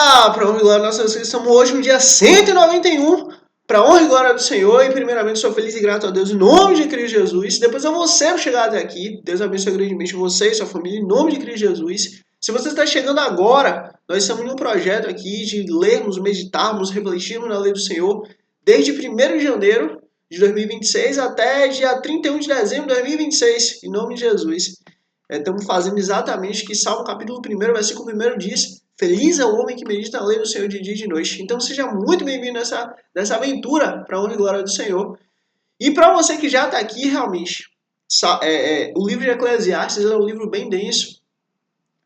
Para honra e glória da nossa Deus, estamos hoje no dia 191, para honra e glória do Senhor, e primeiramente sou feliz e grato a Deus em nome de Cristo Jesus, depois a você por chegar até aqui, Deus abençoe grandemente você e sua família em nome de Cristo Jesus. Se você está chegando agora, nós estamos em um projeto aqui de lermos, meditarmos, refletirmos na lei do Senhor, desde 1º de janeiro de 2026 até dia 31 de dezembro de 2026, em nome de Jesus. Estamos fazendo exatamente o que Salmo capítulo 1, versículo 1 diz: feliz é o homem que medita na lei do Senhor de dia e de noite. Então seja muito bem-vindo nessa aventura para a honra e glória do Senhor. E para você que já está aqui, realmente, o livro de Eclesiastes é um livro bem denso,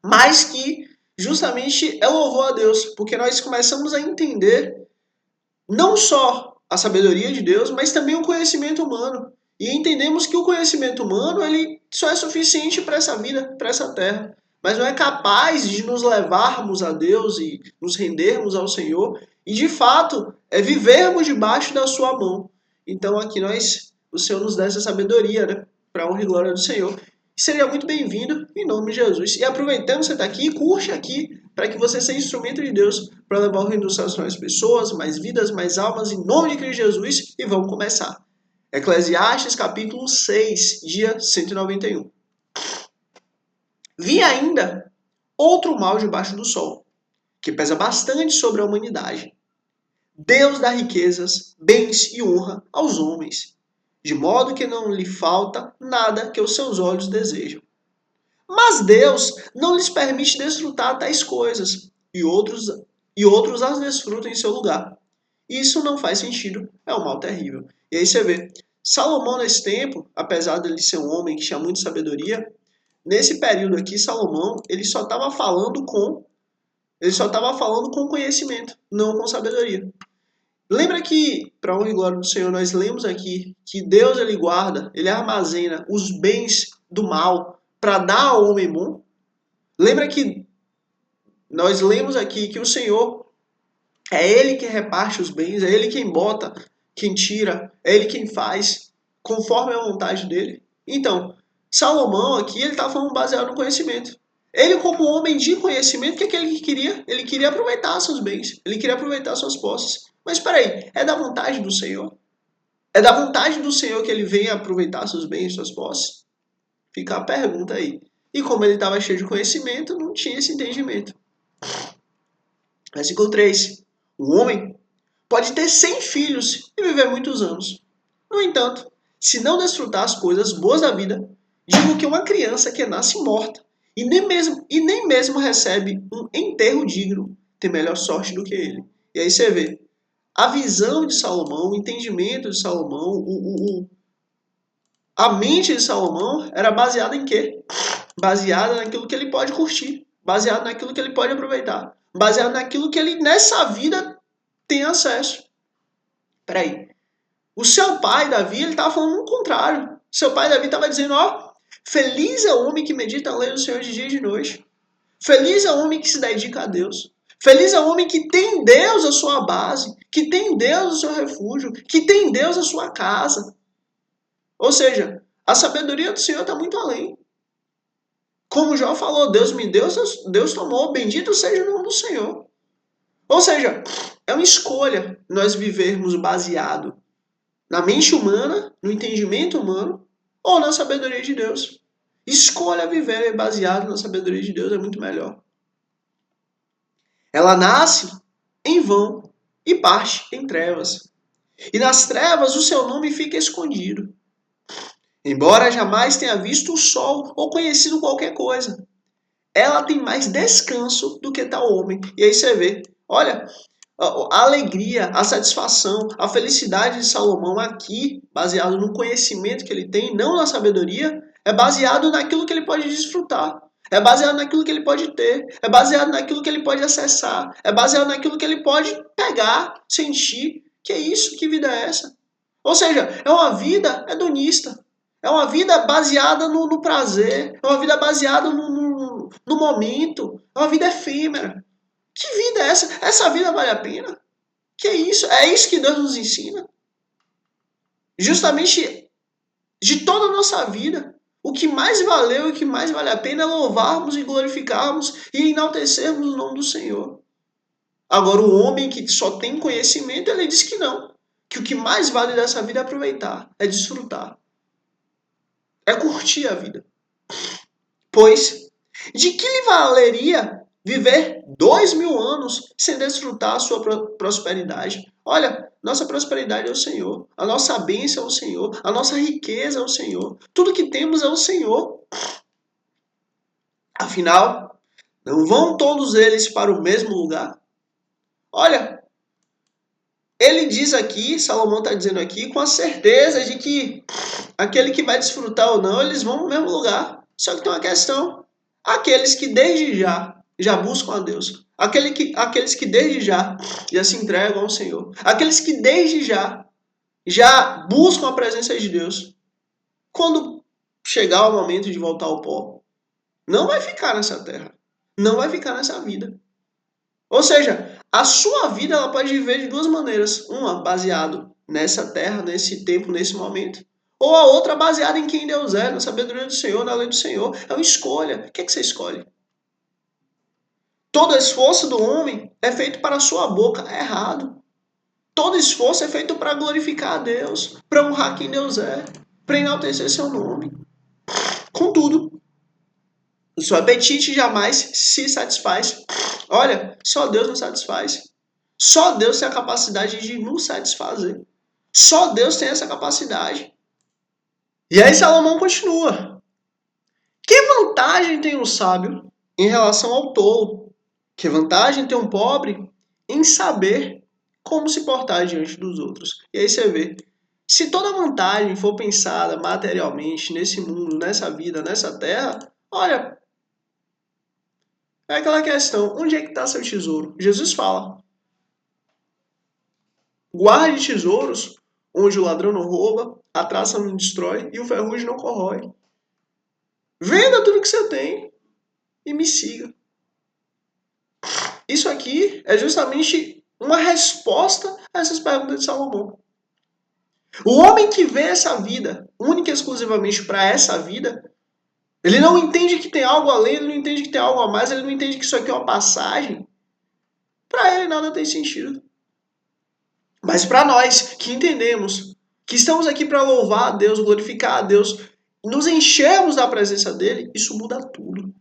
mas que justamente é louvor a Deus, porque nós começamos a entender não só a sabedoria de Deus, mas também o conhecimento humano. E entendemos que o conhecimento humano ele só é suficiente para essa vida, para essa terra. Mas não é capaz de nos levarmos a Deus e nos rendermos ao Senhor e, de fato, vivermos debaixo da sua mão. Então aqui o Senhor nos dá essa sabedoria, né? Para a honra e glória do Senhor. E seria muito bem-vindo em nome de Jesus. E aproveitando que você está aqui, curte aqui para que você seja instrumento de Deus para levar o reino dos céus para mais pessoas, mais vidas, mais almas, em nome de Cristo Jesus. E vamos começar. Eclesiastes capítulo 6, dia 191. Vi ainda outro mal debaixo do sol, que pesa bastante sobre a humanidade. Deus dá riquezas, bens e honra aos homens, de modo que não lhe falta nada que os seus olhos desejam. Mas Deus não lhes permite desfrutar tais coisas, e outros as desfrutam em seu lugar. Isso não faz sentido, é um mal terrível. E aí você vê, Salomão nesse tempo, apesar de ele ser um homem que tinha muita sabedoria, nesse período aqui, Salomão, ele só estava falando com conhecimento, não com sabedoria. Lembra que, para a honra e glória do Senhor, nós lemos aqui que Deus ele guarda, ele armazena os bens do mal para dar ao homem bom? Lembra que nós lemos aqui que o Senhor é Ele que reparte os bens, é Ele quem bota, quem tira, é Ele quem faz, conforme a vontade dele. Então, Salomão aqui, ele está falando baseado no conhecimento. Ele, como homem de conhecimento, o que é que ele queria? Ele queria aproveitar seus bens, ele queria aproveitar suas posses. Mas espera aí, é da vontade do Senhor? É da vontade do Senhor que ele venha aproveitar seus bens, suas posses? Fica a pergunta aí. E como ele estava cheio de conhecimento, não tinha esse entendimento. Versículo 3. O homem pode ter 100 filhos e viver muitos anos. No entanto, se não desfrutar as coisas boas da vida, digo que uma criança que nasce morta e nem mesmo recebe um enterro digno tem melhor sorte do que ele. E aí você vê a visão de Salomão, o entendimento de Salomão, a mente de Salomão era baseada em quê? Baseada naquilo que ele pode curtir, baseado naquilo que ele pode aproveitar, baseado naquilo que ele nessa vida tem acesso. Peraí. O seu pai, Davi, ele estava falando o contrário. Seu pai, Davi, estava dizendo, feliz é o homem que medita a lei do Senhor de dia e de noite. Feliz é o homem que se dedica a Deus. Feliz é o homem que tem em Deus a sua base, que tem em Deus o seu refúgio, que tem em Deus a sua casa. Ou seja, a sabedoria do Senhor está muito além. Como Jó falou, Deus me deu, Deus tomou, bendito seja o nome do Senhor. Ou seja, é uma escolha nós vivermos baseado na mente humana, no entendimento humano, ou na sabedoria de Deus. Escolha viver baseado na sabedoria de Deus, é muito melhor. Ela nasce em vão e parte em trevas. E nas trevas o seu nome fica escondido. Embora jamais tenha visto o sol ou conhecido qualquer coisa, ela tem mais descanso do que tal homem. E aí você vê, olha, a alegria, a satisfação, a felicidade de Salomão aqui, baseado no conhecimento que ele tem, não na sabedoria, é baseado naquilo que ele pode desfrutar. É baseado naquilo que ele pode ter. É baseado naquilo que ele pode acessar. É baseado naquilo que ele pode pegar, sentir. Que é isso? Que vida é essa? Ou seja, é uma vida hedonista. É uma vida baseada no prazer. É uma vida baseada no momento. É uma vida efêmera. Que vida é essa? Essa vida vale a pena? Que é isso? É isso que Deus nos ensina. Justamente de toda a nossa vida, o que mais valeu e o que mais vale a pena é louvarmos e glorificarmos e enaltecermos o nome do Senhor. Agora, o homem que só tem conhecimento, ele diz que não. Que o que mais vale dessa vida é aproveitar, é desfrutar, é curtir a vida. Pois, de que lhe valeria viver 2.000 anos sem desfrutar a sua prosperidade? Olha, nossa prosperidade é o Senhor, a nossa bênção é o Senhor, a nossa riqueza é o Senhor, tudo que temos é o Senhor. Afinal, não vão todos eles para o mesmo lugar? Olha, ele diz aqui, Salomão está dizendo aqui, com a certeza de que aquele que vai desfrutar ou não, eles vão no mesmo lugar. Só que tem uma questão. Aqueles que desde já buscam a Deus. Aqueles que desde já se entregam ao Senhor. Aqueles que desde já buscam a presença de Deus. Quando chegar o momento de voltar ao pó, não vai ficar nessa terra. Não vai ficar nessa vida. Ou seja, a sua vida ela pode viver de duas maneiras. Uma baseado nessa terra, nesse tempo, nesse momento. Ou a outra baseada em quem Deus é, na sabedoria do Senhor, na lei do Senhor. É uma escolha. O que é que você escolhe? Todo esforço do homem é feito para a sua boca. É errado. Todo esforço é feito para glorificar a Deus, para honrar quem Deus é, para enaltecer seu nome. Contudo, o seu apetite jamais se satisfaz. Olha, só Deus nos satisfaz. Só Deus tem a capacidade de nos satisfazer. Só Deus tem essa capacidade. E aí Salomão continua. Que vantagem tem um sábio em relação ao tolo? Que vantagem tem um pobre em saber como se portar diante dos outros? E aí você vê, se toda vantagem for pensada materialmente nesse mundo, nessa vida, nessa terra, olha, é aquela questão, onde é que está seu tesouro? Jesus fala, guarde tesouros onde o ladrão não rouba, a traça não destrói e o ferrugem não corrói. Venda tudo que você tem e me siga. Isso aqui é justamente uma resposta a essas perguntas de Salomão. O homem que vê essa vida, única e exclusivamente para essa vida, ele não entende que tem algo além, ele não entende que tem algo a mais, ele não entende que isso aqui é uma passagem. Para ele nada tem sentido. Mas para nós que entendemos, que estamos aqui para louvar a Deus, glorificar a Deus, nos enchermos da presença dele, isso muda tudo.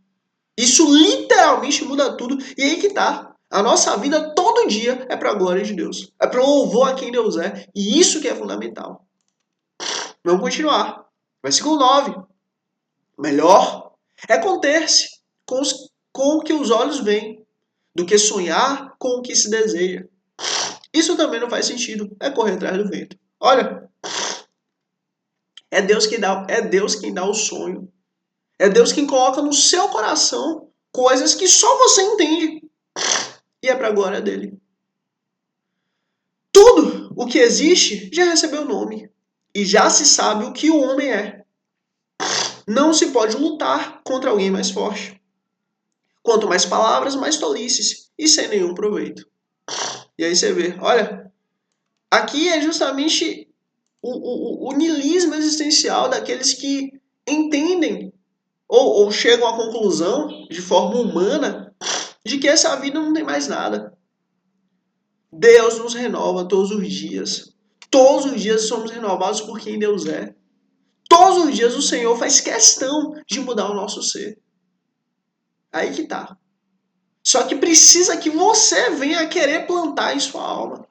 Isso literalmente muda tudo. E aí que tá. A nossa vida todo dia é para a glória de Deus. É para o louvor a quem Deus é. E isso que é fundamental. Vamos continuar. Versículo 9. Melhor é conter-se com o que os olhos veem do que sonhar com o que se deseja. Isso também não faz sentido. É correr atrás do vento. Olha, é Deus quem dá o sonho. É Deus quem coloca no seu coração coisas que só você entende. E é para a glória dele. Tudo o que existe já recebeu nome. E já se sabe o que o homem é. Não se pode lutar contra alguém mais forte. Quanto mais palavras, mais tolices. E sem nenhum proveito. E aí você vê, olha, aqui é justamente o niilismo existencial daqueles que entendem ou chegam à conclusão, de forma humana, de que essa vida não tem mais nada. Deus nos renova todos os dias. Todos os dias somos renovados por quem Deus é. Todos os dias o Senhor faz questão de mudar o nosso ser. Aí que tá. Só que precisa que você venha querer plantar em sua alma.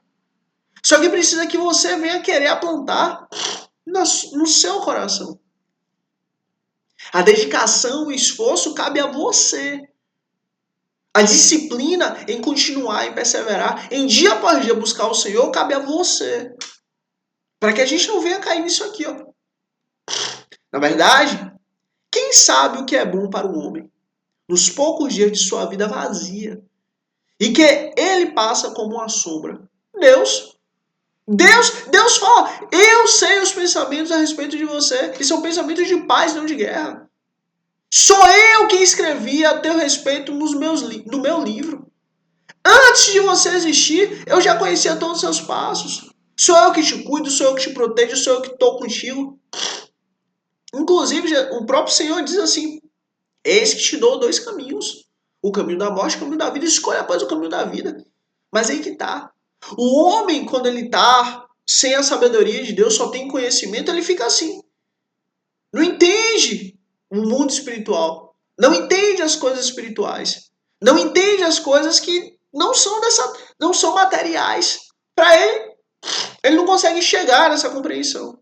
Só que precisa que você venha querer plantar no seu coração. A dedicação, o esforço cabe a você. A disciplina em continuar, em perseverar, em dia após dia buscar o Senhor, cabe a você. Para que a gente não venha cair nisso aqui, ó. Na verdade, quem sabe o que é bom para o homem nos poucos dias de sua vida vazia e que ele passa como uma sombra? Deus. Deus fala, eu sei os pensamentos a respeito de você, e são pensamentos de paz, não de guerra. Sou eu quem escrevi a teu respeito no meu livro. Antes de você existir, eu já conhecia todos os seus passos. Sou eu que te cuido, sou eu que te protejo, sou eu que estou contigo. Inclusive, o próprio Senhor diz assim, eis que te dou dois caminhos. O caminho da morte e o caminho da vida. Escolha, pois, o caminho da vida. Mas aí que tá. O homem, quando ele tá sem a sabedoria de Deus, só tem conhecimento, ele fica assim. Não entende o mundo espiritual. Não entende as coisas espirituais. Não entende as coisas que não são materiais. Para ele não consegue chegar nessa compreensão.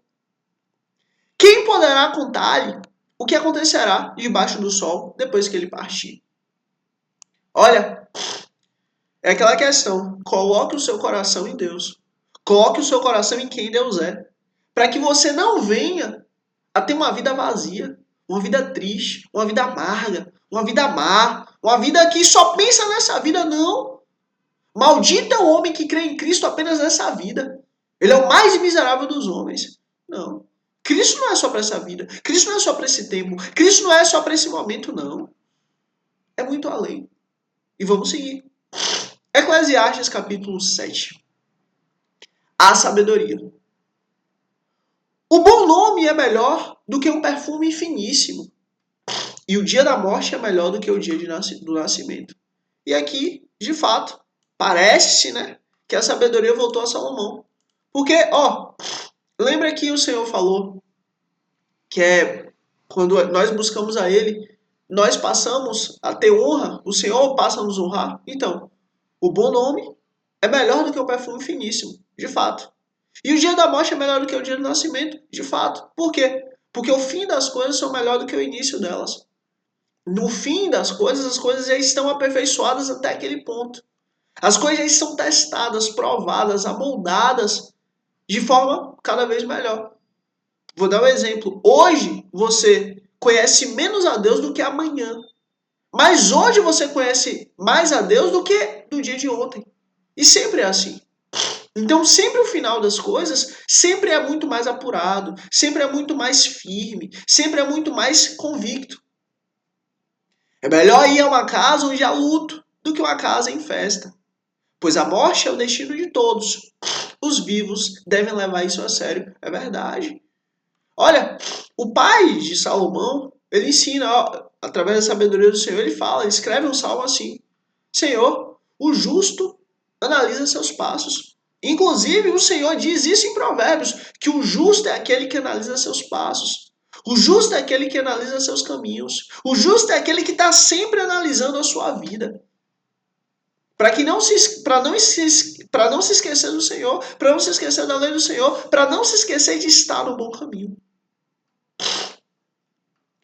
Quem poderá contar-lhe o que acontecerá debaixo do sol depois que ele partir? Olha, é aquela questão. Coloque o seu coração em Deus. Coloque o seu coração em quem Deus é. Para que você não venha a ter uma vida vazia, uma vida triste, uma vida amarga, uma vida má, uma vida que só pensa nessa vida, não. Maldito é o homem que crê em Cristo apenas nessa vida. Ele é o mais miserável dos homens. Não. Cristo não é só para essa vida. Cristo não é só para esse tempo. Cristo não é só para esse momento, não. É muito além. E vamos seguir. Eclesiastes capítulo 7. A sabedoria. O bom nome é melhor do que um perfume finíssimo. E o dia da morte é melhor do que o dia do nascimento. E aqui, de fato, parece, né, que a sabedoria voltou a Salomão. Porque, lembra que o Senhor falou que quando nós buscamos a Ele, nós passamos a ter honra, o Senhor passa a nos honrar. Então, o bom nome é melhor do que o perfume finíssimo, de fato. E o dia da morte é melhor do que o dia do nascimento, de fato. Por quê? Porque o fim das coisas são melhor do que o início delas. No fim das coisas, as coisas já estão aperfeiçoadas até aquele ponto. As coisas já estão testadas, provadas, amoldadas de forma cada vez melhor. Vou dar um exemplo. Hoje você conhece menos a Deus do que amanhã. Mas hoje você conhece mais a Deus do que no dia de ontem. E sempre é assim. Então, sempre o final das coisas sempre é muito mais apurado, sempre é muito mais firme, sempre é muito mais convicto. É melhor ir a uma casa onde há luto do que uma casa em festa, pois a morte é o destino de todos. Os vivos devem levar isso a sério. É verdade. Olha, o pai de Salomão, ele ensina, através da sabedoria do Senhor, ele fala, ele escreve um salmo assim: Senhor, o justo analisa seus passos. Inclusive, o Senhor diz isso em Provérbios, que o justo é aquele que analisa seus passos. O justo é aquele que analisa seus caminhos. O justo é aquele que está sempre analisando a sua vida. Para não se esquecer do Senhor, para não se esquecer da lei do Senhor, para não se esquecer de estar no bom caminho.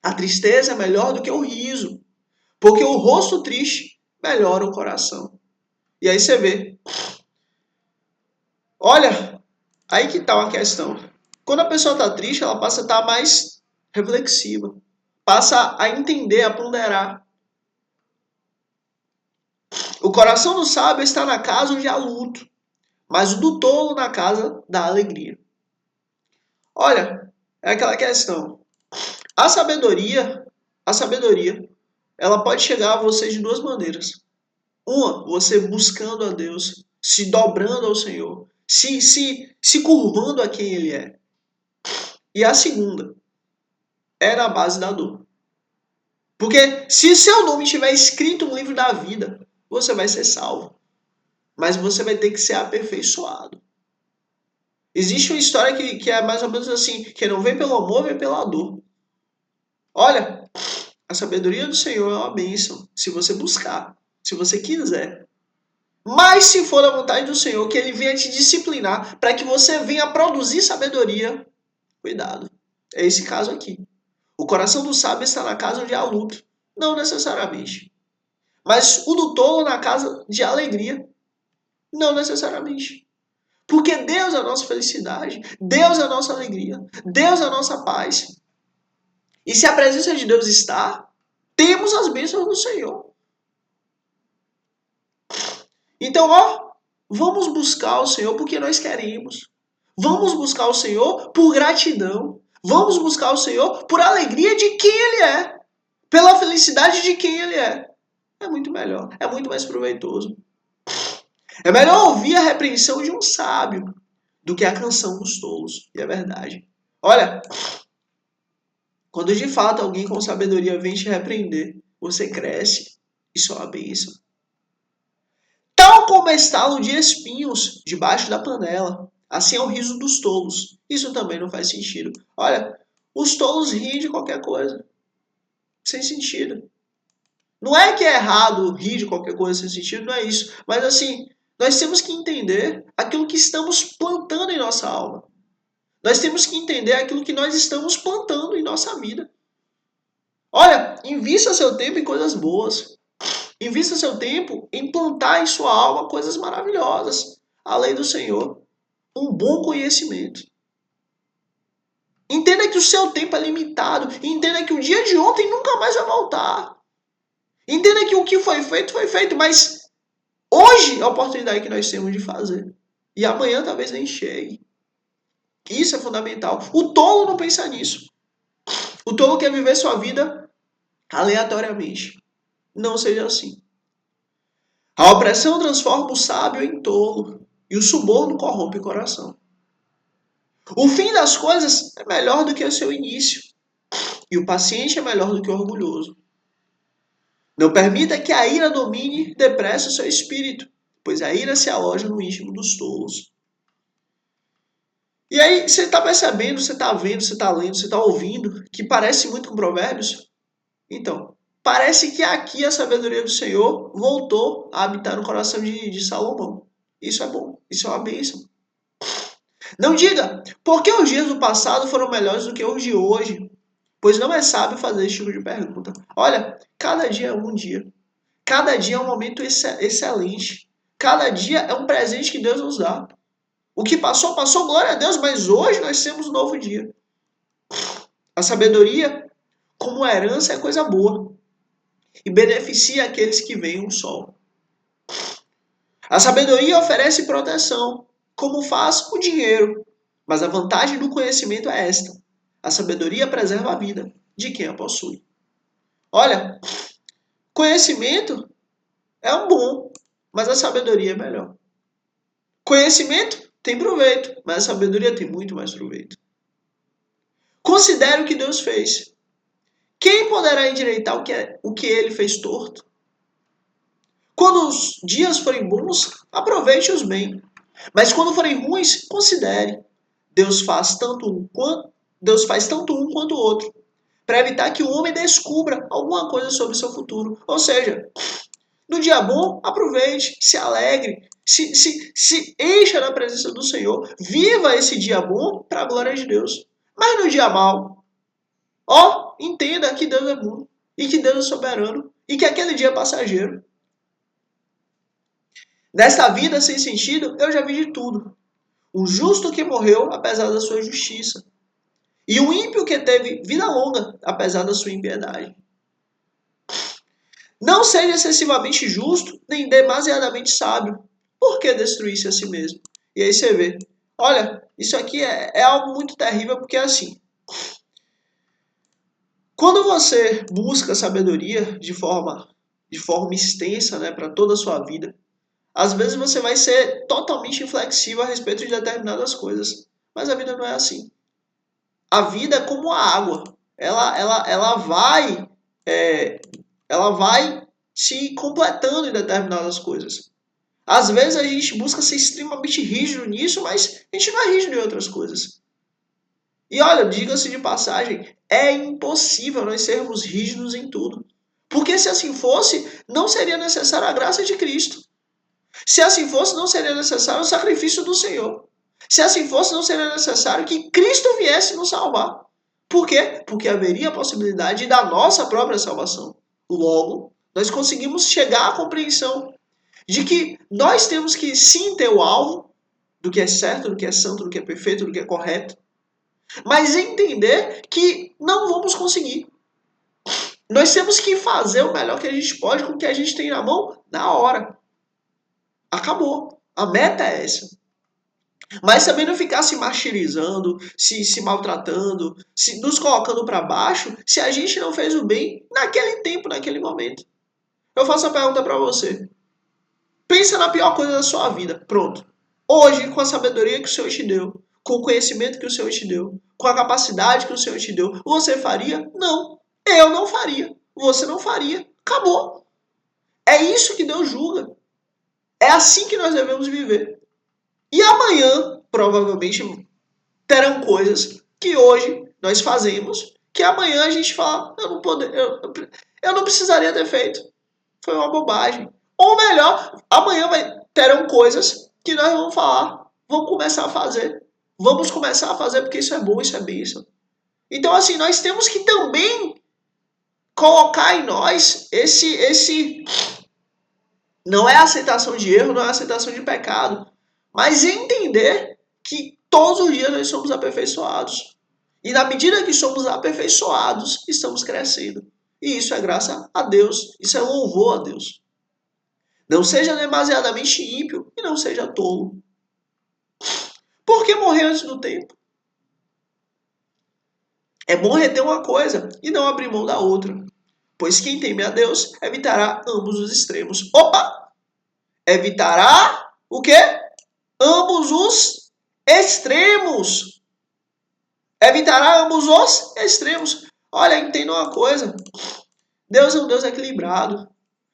A tristeza é melhor do que o riso, porque o rosto triste melhora o coração. E aí você vê. Olha, aí que está uma questão. Quando a pessoa está triste, ela passa a estar mais reflexiva. Passa a entender, a ponderar. O coração do sábio está na casa onde há luto, mas o do tolo na casa da alegria. Olha, é aquela questão. A sabedoria, ela pode chegar a você de duas maneiras. Uma, você buscando a Deus, se dobrando ao Senhor, se curvando a quem Ele é. E a segunda é na base da dor. Porque se seu nome estiver escrito no livro da vida, você vai ser salvo. Mas você vai ter que ser aperfeiçoado. Existe uma história que é mais ou menos assim, que não vem pelo amor, vem pela dor. Olha, a sabedoria do Senhor é uma bênção, se você buscar, se você quiser. Mas se for da vontade do Senhor, que Ele venha te disciplinar para que você venha produzir sabedoria, cuidado. É esse caso aqui. O coração do sábio está na casa onde há luto. Não necessariamente. Mas o do tolo na casa de alegria. Não necessariamente. Porque Deus é a nossa felicidade. Deus é a nossa alegria. Deus é a nossa paz. E se a presença de Deus está, temos as bênçãos do Senhor. Então, vamos buscar o Senhor porque nós queremos. Vamos buscar o Senhor por gratidão. Vamos buscar o Senhor por alegria de quem Ele é. Pela felicidade de quem Ele é. É muito melhor. É muito mais proveitoso. É melhor ouvir a repreensão de um sábio do que a canção dos tolos. E é verdade. Olha, quando de fato alguém com sabedoria vem te repreender, você cresce. Isso é uma bênção. Tal Tal como estalo de espinhos debaixo da panela, assim é o riso dos tolos. Isso também não faz sentido. Olha, os tolos riem de qualquer coisa, sem sentido. Não é que é errado rir de qualquer coisa sem sentido, não é isso. Mas assim, nós temos que entender aquilo que estamos plantando em nossa alma. Nós temos que entender aquilo que nós estamos plantando em nossa vida. Olha, invista seu tempo em coisas boas. Invista seu tempo em plantar em sua alma coisas maravilhosas. A lei do Senhor. Um bom conhecimento. Entenda que o seu tempo é limitado. Entenda que o dia de ontem nunca mais vai voltar. Entenda que o que foi feito. Mas hoje é a oportunidade que nós temos de fazer. E amanhã talvez nem chegue. Isso é fundamental. O tolo não pensa nisso. O tolo quer viver sua vida aleatoriamente. Não seja assim. A opressão transforma o sábio em tolo. E o suborno corrompe o coração. O fim das coisas é melhor do que o seu início. E o paciente é melhor do que o orgulhoso. Não permita que a ira domine depressa o seu espírito, pois a ira se aloja no íntimo dos tolos. E aí, você está percebendo, você está vendo, você está lendo, você está ouvindo, que parece muito com Provérbios? Então, parece que aqui a sabedoria do Senhor voltou a habitar no coração de Salomão. Isso é bom, isso é uma bênção. Não diga, por que os dias do passado foram melhores do que os de hoje? Pois não é sábio fazer esse tipo de pergunta. Olha, cada dia é um dia. Cada dia é um momento excelente. Cada dia é um presente que Deus nos dá. O que passou, passou, glória a Deus, mas hoje nós temos um novo dia. A sabedoria, como herança, é coisa boa e beneficia aqueles que veem o sol. A sabedoria oferece proteção, como faz o dinheiro. Mas a vantagem do conhecimento é esta. A sabedoria preserva a vida de quem a possui. Olha, conhecimento é um bom, mas a sabedoria é melhor. Conhecimento tem proveito, mas a sabedoria tem muito mais proveito. Considere o que Deus fez. Quem poderá endireitar o que ele fez torto? Quando os dias forem bons, aproveite-os bem. Mas quando forem ruins, considere. Deus faz tanto um quanto o outro, para evitar que o homem descubra alguma coisa sobre o seu futuro. Ou seja, no dia bom, aproveite, se alegre, se encha na presença do Senhor, viva esse dia bom para a glória de Deus. Mas no dia mau, entenda que Deus é bom, e que Deus é soberano, e que aquele dia é passageiro. Nesta vida sem sentido, eu já vi de tudo. O justo que morreu apesar da sua justiça, e o ímpio que teve vida longa apesar da sua impiedade. Não seja excessivamente justo, nem demasiadamente sábio. Por que destruir-se a si mesmo? E aí você vê, olha, isso aqui é algo muito terrível, porque é assim, quando você busca sabedoria de forma extensa, né, para toda a sua vida, às vezes você vai ser totalmente inflexível a respeito de determinadas coisas. Mas a vida não é assim. A vida é como a água. Ela vai se completando em determinadas coisas. Às vezes a gente busca ser extremamente rígido nisso, mas a gente não é rígido em outras coisas. E olha, diga-se de passagem, é impossível nós sermos rígidos em tudo. Porque se assim fosse, não seria necessária a graça de Cristo. Se assim fosse, não seria necessário o sacrifício do Senhor. Se assim fosse, não seria necessário que Cristo viesse nos salvar. Por quê? Porque haveria a possibilidade da nossa própria salvação. Logo, nós conseguimos chegar à compreensão de que nós temos que sim ter o alvo do que é certo, do que é santo, do que é perfeito, do que é correto, mas entender que não vamos conseguir. Nós temos que fazer o melhor que a gente pode com o que a gente tem na mão na hora. Acabou. A meta é essa. Mas também não ficar se martirizando, se maltratando, nos colocando para baixo, se a gente não fez o bem naquele tempo, naquele momento. Eu faço a pergunta para você. Pensa na pior coisa da sua vida. Pronto. Hoje, com a sabedoria que o Senhor te deu, com o conhecimento que o Senhor te deu, com a capacidade que o Senhor te deu, você faria? Não. Eu não faria. Você não faria. Acabou. É isso que Deus julga. É assim que nós devemos viver. E amanhã, provavelmente, terão coisas que hoje nós fazemos, que amanhã a gente fala, eu não precisaria ter feito. Foi uma bobagem. Ou melhor, amanhã terão coisas que nós vamos falar, vamos começar a fazer. Vamos começar a fazer porque isso é bom, isso é bênção. Então, assim, nós temos que também colocar em nós esse não é aceitação de erro, não é aceitação de pecado, mas entender que todos os dias nós somos aperfeiçoados. E na medida que somos aperfeiçoados, estamos crescendo. E isso é graça a Deus, isso é louvor a Deus. Não seja demasiadamente ímpio e não seja tolo. Por que morrer antes do tempo? É bom reter uma coisa e não abrir mão da outra. Pois quem teme a Deus evitará ambos os extremos. Opa! Evitará o quê? Ambos os extremos. Evitará ambos os extremos. Olha, entenda uma coisa. Deus é um Deus equilibrado.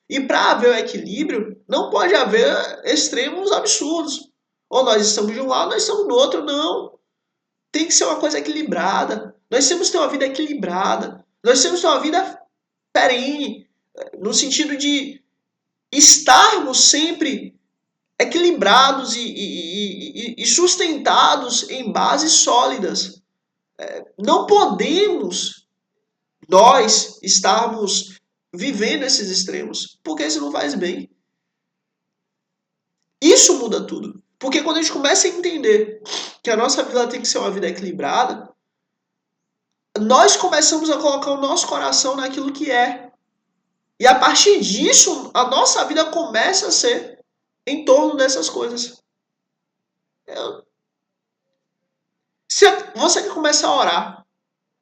E para haver o equilíbrio, não pode haver extremos absurdos. Ou nós estamos de um lado, nós estamos do outro. Não. Tem que ser uma coisa equilibrada. Nós temos que ter uma vida equilibrada. Nós temos que ter uma vida perene. No sentido de estarmos sempre equilibrados e sustentados em bases sólidas. Não podemos nós estarmos vivendo esses extremos, porque isso não faz bem. Isso muda tudo. Porque quando a gente começa a entender que a nossa vida tem que ser uma vida equilibrada, nós começamos a colocar o nosso coração naquilo que é. E a partir disso, a nossa vida começa a ser em torno dessas coisas. Se você quer começar a orar,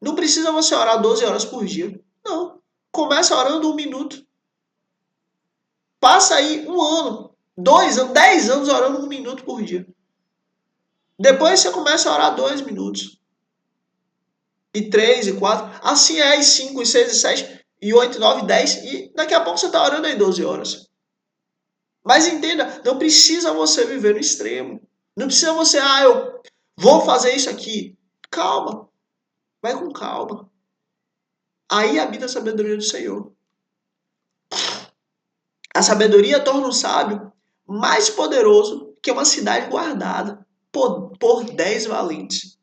não precisa você orar 12 horas por dia. Não. Começa orando 1 minuto. Passa aí 1 ano, 2 anos, 10 anos orando 1 minuto por dia. Depois você começa a orar 2 minutos. E 3, e 4. Assim é, e 5, e 6, e 7, e 8, e 9, e 10. E daqui a pouco você está orando aí 12 horas. Mas entenda, não precisa você viver no extremo. Não precisa você, eu vou fazer isso aqui. Calma. Vai com calma. Aí habita a sabedoria do Senhor. A sabedoria torna o sábio mais poderoso que uma cidade guardada por 10 valentes.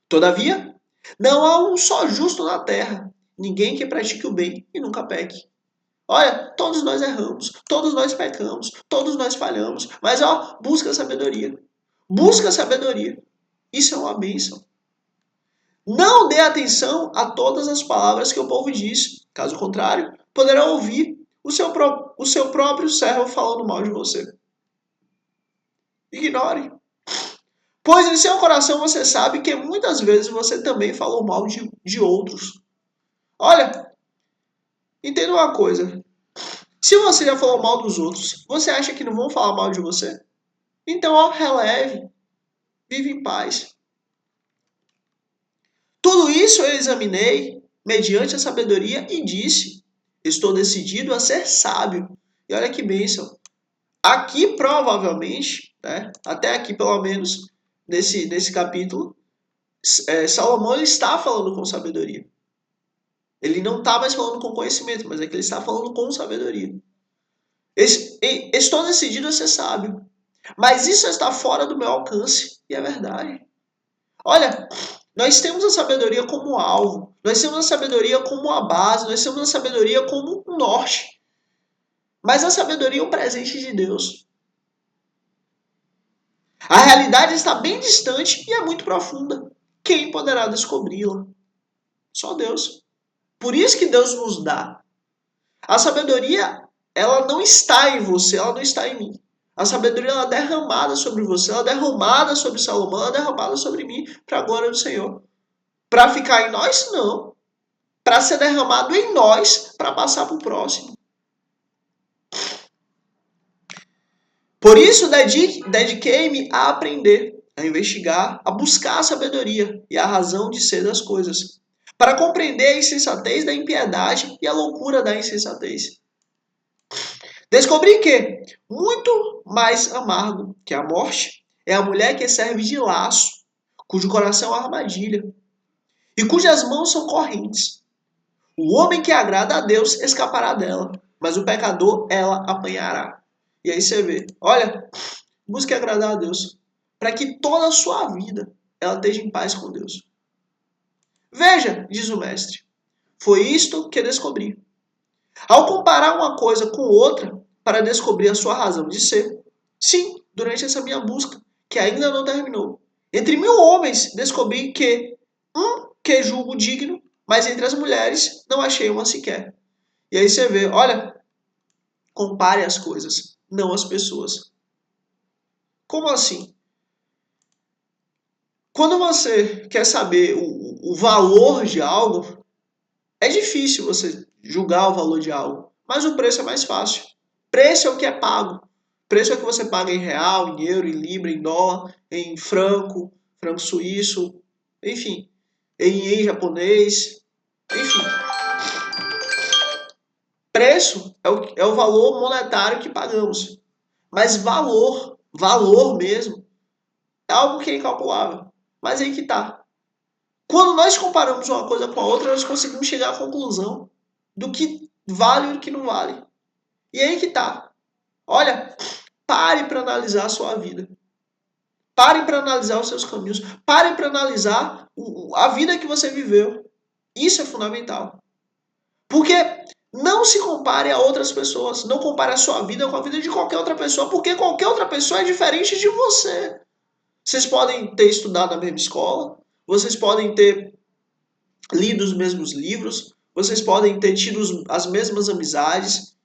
Todavia, não há um só justo na terra, ninguém que pratique o bem e nunca peque. Olha, todos nós erramos, todos nós pecamos, todos nós falhamos, mas busca a sabedoria. Busca a sabedoria. Isso é uma bênção. Não dê atenção a todas as palavras que o povo diz. Caso contrário, poderá ouvir o seu próprio servo falando mal de você. Ignore. Pois em seu coração você sabe que muitas vezes você também falou mal de outros. Olha, entenda uma coisa. Se você já falou mal dos outros, você acha que não vão falar mal de você? Então, releve. Vive em paz. Tudo isso eu examinei mediante a sabedoria e disse: estou decidido a ser sábio. E olha que bênção. Aqui, provavelmente, né, até aqui pelo menos, nesse capítulo, Salomão ele está falando com sabedoria. Ele não está mais falando com conhecimento, mas é que ele está falando com sabedoria. Estou decidido a ser sábio. Mas isso está fora do meu alcance. E é verdade. Olha, nós temos a sabedoria como alvo. Nós temos a sabedoria como a base. Nós temos a sabedoria como um norte. Mas a sabedoria é um presente de Deus. A realidade está bem distante e é muito profunda. Quem poderá descobri-la? Só Deus. Por isso que Deus nos dá. A sabedoria, ela não está em você, ela não está em mim. A sabedoria ela é derramada sobre você, ela é derramada sobre Salomão, ela é derramada sobre mim, para a glória do Senhor. Para ficar em nós, não. Para ser derramado em nós, para passar para o próximo. Por isso, dediquei-me a aprender, a investigar, a buscar a sabedoria e a razão de ser das coisas, para compreender a insensatez da impiedade e a loucura da insensatez. Descobri que, muito mais amargo que a morte, é a mulher que serve de laço, cujo coração é armadilha, e cujas mãos são correntes. O homem que agrada a Deus escapará dela, mas o pecador ela apanhará. E aí você vê, olha, busque agradar a Deus, para que toda a sua vida ela esteja em paz com Deus. Veja, diz o mestre, foi isto que descobri. Ao comparar uma coisa com outra, para descobrir a sua razão de ser, sim, durante essa minha busca, que ainda não terminou, entre 1000 homens descobri que que julgo digno, mas entre as mulheres não achei uma sequer. E aí você vê, olha, compare as coisas, não as pessoas. Como assim? Quando você quer saber o valor de algo, é difícil você julgar o valor de algo, mas o preço é mais fácil. Preço é o que é pago. Preço é o que você paga em real, em euro, em libra, em dólar, em franco, franco suíço, enfim, em ien japonês, enfim. Preço é o valor monetário que pagamos. Mas valor mesmo, é algo que é incalculável. Mas aí que tá. Quando nós comparamos uma coisa com a outra, nós conseguimos chegar à conclusão do que vale e do que não vale. E aí que tá. Olha, pare para analisar a sua vida. Pare para analisar os seus caminhos. Pare para analisar a vida que você viveu. Isso é fundamental. Porque não se compare a outras pessoas. Não compare a sua vida com a vida de qualquer outra pessoa, porque qualquer outra pessoa é diferente de você. Vocês podem ter estudado na mesma escola, vocês podem ter lido os mesmos livros, vocês podem ter tido as mesmas amizades,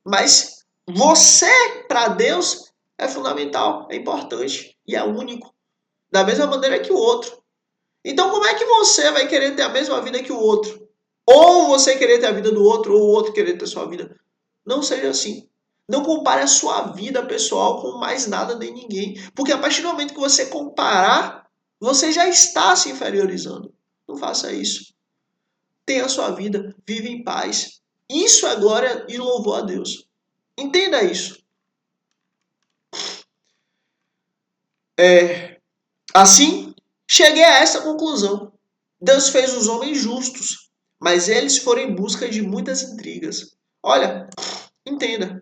mas você, para Deus, é fundamental, é importante e é único, da mesma maneira que o outro. Então, como é que você vai querer ter a mesma vida que o outro? Ou você querer ter a vida do outro, ou o outro querer ter a sua vida? Não seja assim. Não compare a sua vida pessoal com mais nada nem ninguém. Porque a partir do momento que você comparar, você já está se inferiorizando. Não faça isso. Tenha a sua vida, vive em paz. Isso é glória e louvor a Deus. Entenda isso. Assim, cheguei a essa conclusão. Deus fez os homens justos, mas eles foram em busca de muitas intrigas. Olha, entenda.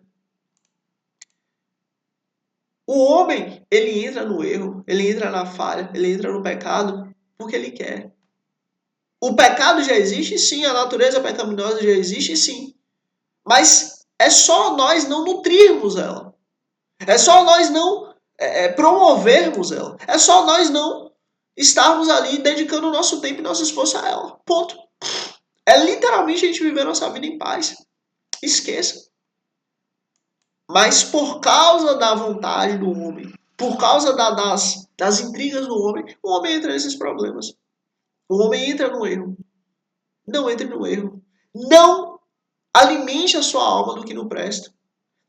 O homem, ele entra no erro, ele entra na falha, ele entra no pecado porque ele quer. O pecado já existe, sim, a natureza pecaminosa já existe, sim. Mas é só nós não nutrirmos ela. É só nós não promovermos ela. É só nós não estarmos ali dedicando o nosso tempo e nosso esforço a ela. Ponto. É literalmente a gente viver nossa vida em paz. Esqueça. Mas por causa da vontade do homem, por causa das intrigas do homem, o homem entra nesses problemas. O homem entra no erro. Não entre no erro. Não alimente a sua alma do que não presta.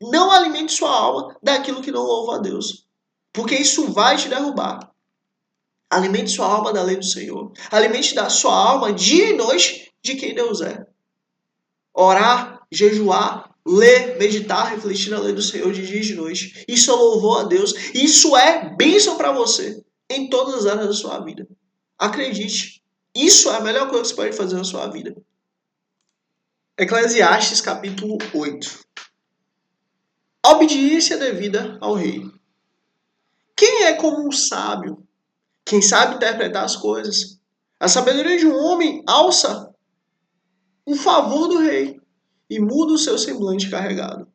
Não alimente sua alma daquilo que não louva a Deus. Porque isso vai te derrubar. Alimente sua alma da lei do Senhor. Alimente da sua alma dia e noite de quem Deus é. Orar, jejuar, ler, meditar, refletir na lei do Senhor de dia e de noite. Isso é louvor a Deus. Isso é bênção para você em todas as áreas da sua vida. Acredite. Isso é a melhor coisa que você pode fazer na sua vida. Eclesiastes capítulo 8. A obediência devida ao rei. Quem é como um sábio? Quem sabe interpretar as coisas. A sabedoria de um homem alça o favor do rei e muda o seu semblante carregado.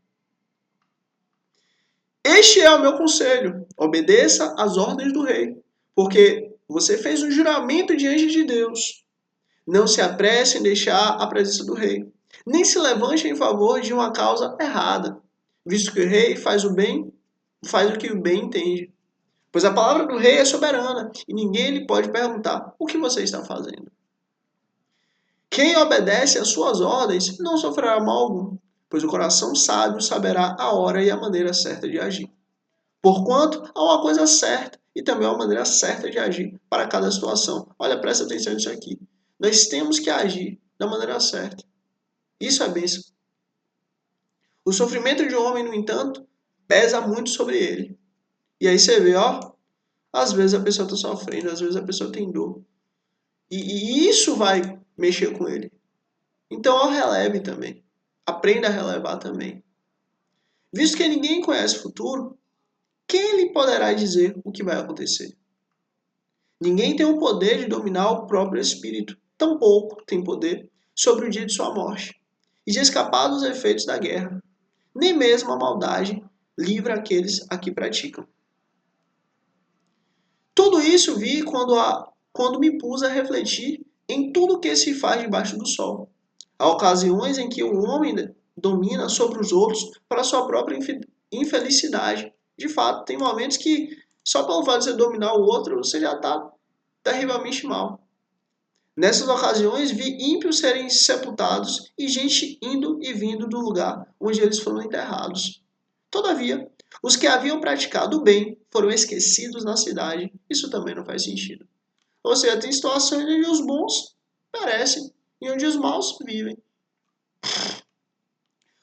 Este é o meu conselho. Obedeça às ordens do rei, porque você fez um juramento diante de Deus. Não se apresse em deixar a presença do rei, nem se levante em favor de uma causa errada, visto que o rei faz o bem, faz o que o bem entende. Pois a palavra do rei é soberana, e ninguém lhe pode perguntar o que você está fazendo. Quem obedece às suas ordens não sofrerá mal algum, pois o coração sábio saberá a hora e a maneira certa de agir. Porquanto há uma coisa certa e também uma maneira certa de agir para cada situação. Olha, presta atenção nisso aqui. Nós temos que agir da maneira certa. Isso é bênção. O sofrimento de um homem, no entanto, pesa muito sobre ele. E aí você vê, ó, às vezes a pessoa está sofrendo, às vezes a pessoa tem dor. E isso vai mexer com ele. Então, ó, releve também. Aprenda a relevar também. Visto que ninguém conhece o futuro, quem lhe poderá dizer o que vai acontecer? Ninguém tem o poder de dominar o próprio espírito, tampouco tem poder sobre o dia de sua morte e de escapar dos efeitos da guerra. Nem mesmo a maldade livra aqueles a que praticam. Tudo isso vi quando me pus a refletir em tudo o que se faz debaixo do sol. Há ocasiões em que o homem domina sobre os outros para sua própria infelicidade. De fato, tem momentos que só pelo fato de você dominar o outro, você já está terrivelmente mal. Nessas ocasiões, vi ímpios serem sepultados e gente indo e vindo do lugar onde eles foram enterrados. Todavia, os que haviam praticado o bem foram esquecidos na cidade. Isso também não faz sentido. Ou seja, tem situações onde os bons perecem e onde os maus vivem.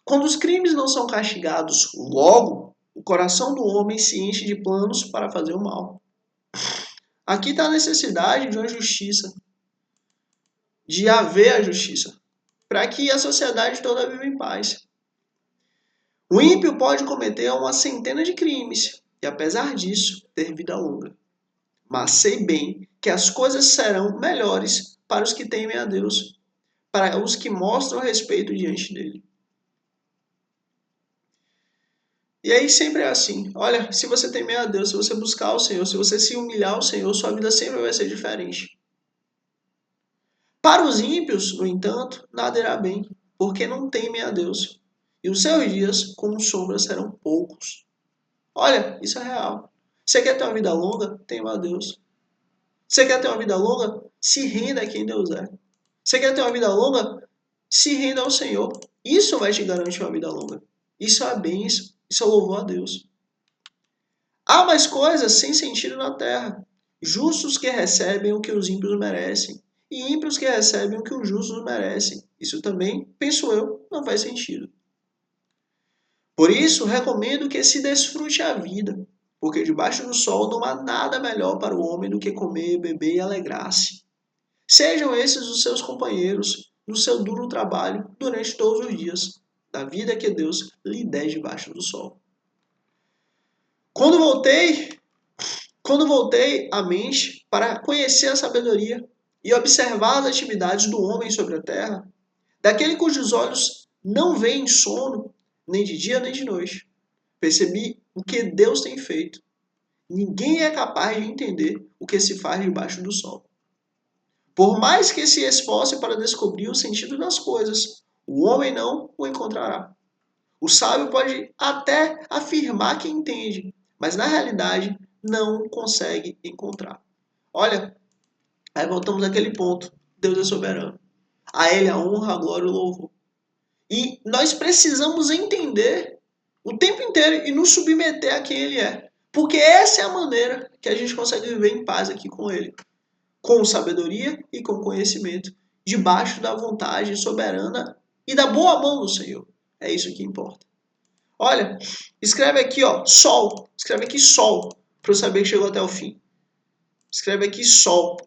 Quando os crimes não são castigados logo, o coração do homem se enche de planos para fazer o mal. Aqui está a necessidade de uma justiça, de haver a justiça, para que a sociedade toda viva em paz. O ímpio pode cometer uma centena de crimes e, apesar disso, ter vida longa. Mas sei bem que as coisas serão melhores para os que temem a Deus, para os que mostram respeito diante dele. E aí sempre é assim. Olha, se você temer a Deus, se você buscar o Senhor, se você se humilhar ao Senhor, sua vida sempre vai ser diferente. Para os ímpios, no entanto, nada irá bem, porque não temem a Deus. E os seus dias, como sombras, serão poucos. Olha, isso é real. Você quer ter uma vida longa? Tema a Deus. Você quer ter uma vida longa? Se renda a quem Deus é. Você quer ter uma vida longa? Se renda ao Senhor. Isso vai te garantir uma vida longa. Isso é bênção. Isso é louvor a Deus. Há mais coisas sem sentido na terra. Justos que recebem o que os ímpios merecem. E ímpios que recebem o que os justos merecem. Isso também, penso eu, não faz sentido. Por isso, recomendo que se desfrute a vida, porque debaixo do sol não há nada melhor para o homem do que comer, beber e alegrar-se. Sejam esses os seus companheiros no seu duro trabalho durante todos os dias da vida que Deus lhe der debaixo do sol. Quando voltei a mente para conhecer a sabedoria e observar as atividades do homem sobre a terra, daquele cujos olhos não veem sono, nem de dia nem de noite, percebi o que Deus tem feito. Ninguém é capaz de entender o que se faz debaixo do sol. Por mais que se esforce para descobrir o sentido das coisas, o homem não o encontrará. O sábio pode até afirmar que entende, mas na realidade não consegue encontrar. Olha, aí voltamos àquele ponto. Deus é soberano. A Ele a honra, a glória e o louvor. E nós precisamos entender o tempo inteiro e nos submeter a quem Ele é. Porque essa é a maneira que a gente consegue viver em paz aqui com Ele. Com sabedoria e com conhecimento. Debaixo da vontade soberana e da boa mão do Senhor. É isso que importa. Olha, escreve aqui, ó, sol. Escreve aqui sol, para eu saber que chegou até o fim. Escreve aqui sol,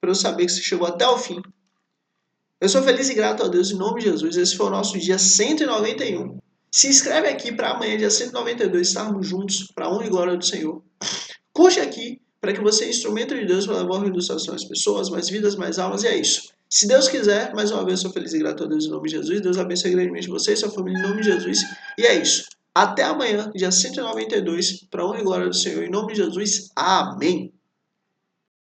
para eu saber que você chegou até o fim. Eu sou feliz e grato a Deus em nome de Jesus. Esse foi o nosso dia 191. Se inscreve aqui para amanhã, dia 192, estarmos juntos para a honra e glória do Senhor. Curte aqui para que você, instrumento de Deus, para levar a ilustração às pessoas, mais vidas, mais almas, e é isso. Se Deus quiser, mais uma vez, eu sou feliz e grato a Deus em nome de Jesus. Deus abençoe grandemente você e sua família em nome de Jesus. E é isso. Até amanhã, dia 192, para a honra e glória do Senhor, em nome de Jesus. Amém.